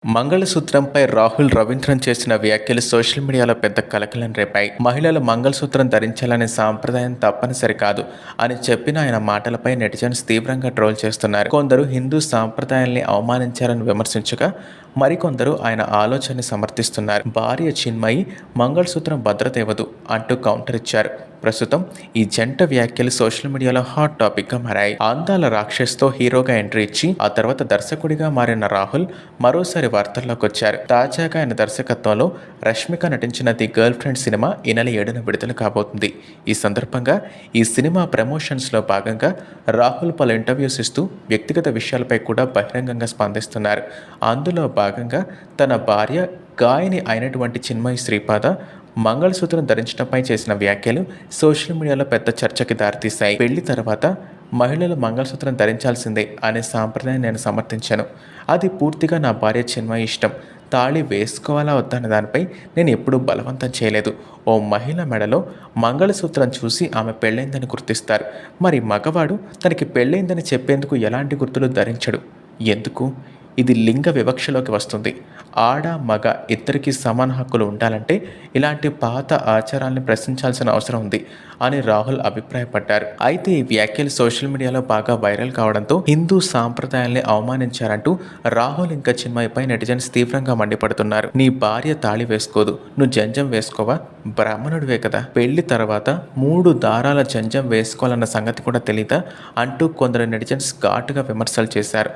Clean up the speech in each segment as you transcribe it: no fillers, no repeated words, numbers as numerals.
మంగళసూత్రంపై రాహుల్ రవీంద్రన్ చేసిన వ్యాఖ్యలు సోషల్ మీడియాలో పెద్ద కలకలం రేపాయి. మహిళలు మంగళసూత్రం ధరించాలనే సాంప్రదాయం తప్పనిసరి కాదు అని చెప్పిన ఆయన మాటలపై నెటిజన్స్ తీవ్రంగా ట్రోల్ చేస్తున్నారు. కొందరు హిందూ సాంప్రదాయాల్ని అవమానించారని విమర్శించగా, మరికొందరు ఆయన ఆలోచనని సమర్థిస్తున్నారు. భార్య చిన్మయి మంగళసూత్రం భద్రత ఇవ్వదు అంటూ కౌంటర్ ఇచ్చారు. ప్రస్తుతం ఈ జంట వ్యాఖ్యలు సోషల్ మీడియాలో హాట్ టాపిక్ గా మారాయి. అందాల రాక్షస్తో హీరోగా ఎంట్రీ ఇచ్చి ఆ తర్వాత దర్శకుడిగా మారిన రాహుల్ మరోసారి వార్తల్లోకి వచ్చారు. తాజాగా ఆయన దర్శకత్వంలో రష్మిక నటించిన ది గర్ల్ ఫ్రెండ్ సినిమా ఈ నెల 7న విడుదల కాబోతుంది. ఈ సందర్భంగా ఈ సినిమా ప్రమోషన్స్ లో భాగంగా రాహుల్ పలు ఇంటర్వ్యూస్ ఇస్తూ వ్యక్తిగత విషయాలపై కూడా బహిరంగంగా స్పందిస్తున్నారు. అందులో భాగంగా తన భార్య గాయని అయినటువంటి చిన్మయి శ్రీపాద మంగళసూత్రం ధరించడంపై చేసిన వ్యాఖ్యలు సోషల్ మీడియాలో పెద్ద చర్చకి దారితీశాయి. పెళ్లి తర్వాత మహిళలు మంగళసూత్రం ధరించాల్సిందే అనే సాంప్రదాయం నేను సమర్థించాను. అది పూర్తిగా నా భార్య చిన్మయి ఇష్టం. తాళి వేసుకోవాలా వద్దన్న దానిపై నేను ఎప్పుడూ బలవంతం చేయలేదు. ఓ మహిళ మెడలో మంగళసూత్రం చూసి ఆమె పెళ్ళైందని గుర్తిస్తారు. మరి మగవాడు తనకి పెళ్ళైందని చెప్పేందుకు ఎలాంటి గుర్తులు ధరించడు. ఎందుకు? ఇది లింగ వివక్షలోకి వస్తుంది. ఆడ మగ ఇద్దరికీ సమాన హక్కులు ఉండాలంటే ఇలాంటి పాత ఆచారాల్ని ప్రశ్నించాల్సిన అవసరం ఉంది అని రాహుల్ అభిప్రాయపడ్డారు. అయితే ఈ వ్యాఖ్యలు సోషల్ మీడియాలో బాగా వైరల్ కావడంతో హిందూ సాంప్రదాయాల్ని అవమానించారంటూ రాహుల్ ఇంకా చిన్మయిపై నెటిజన్స్ తీవ్రంగా మండిపడుతున్నారు. నీ భార్య తాళి వేసుకోదు, నువ్వు జంజం వేసుకోవా? బ్రాహ్మణుడివే కదా. పెళ్లి తర్వాత 3 దారాల జంజం వేసుకోవాలన్న సంగతి కూడా తెలీదా అంటూ కొందరు నెటిజన్స్ ఘాటుగా విమర్శలు చేశారు.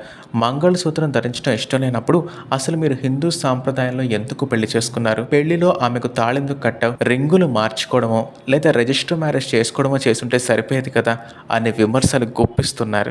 మంగళసూత్రం ధరించడం ఇష్టం లేనప్పుడు అసలు మీరు హిందూ సాంప్రదాయంలో ఎందుకు పెళ్లి చేసుకున్నారు? పెళ్లిలో ఆమెకు తాళెందుకు కట్టావు? రింగులు మార్చుకోవడమో లేదా రిజిస్టర్ మ్యారేజ్ చేసుకోవడమో చేసుంటే సరిపోయేది కదా అనే విమర్శలు గుప్పిస్తున్నారు.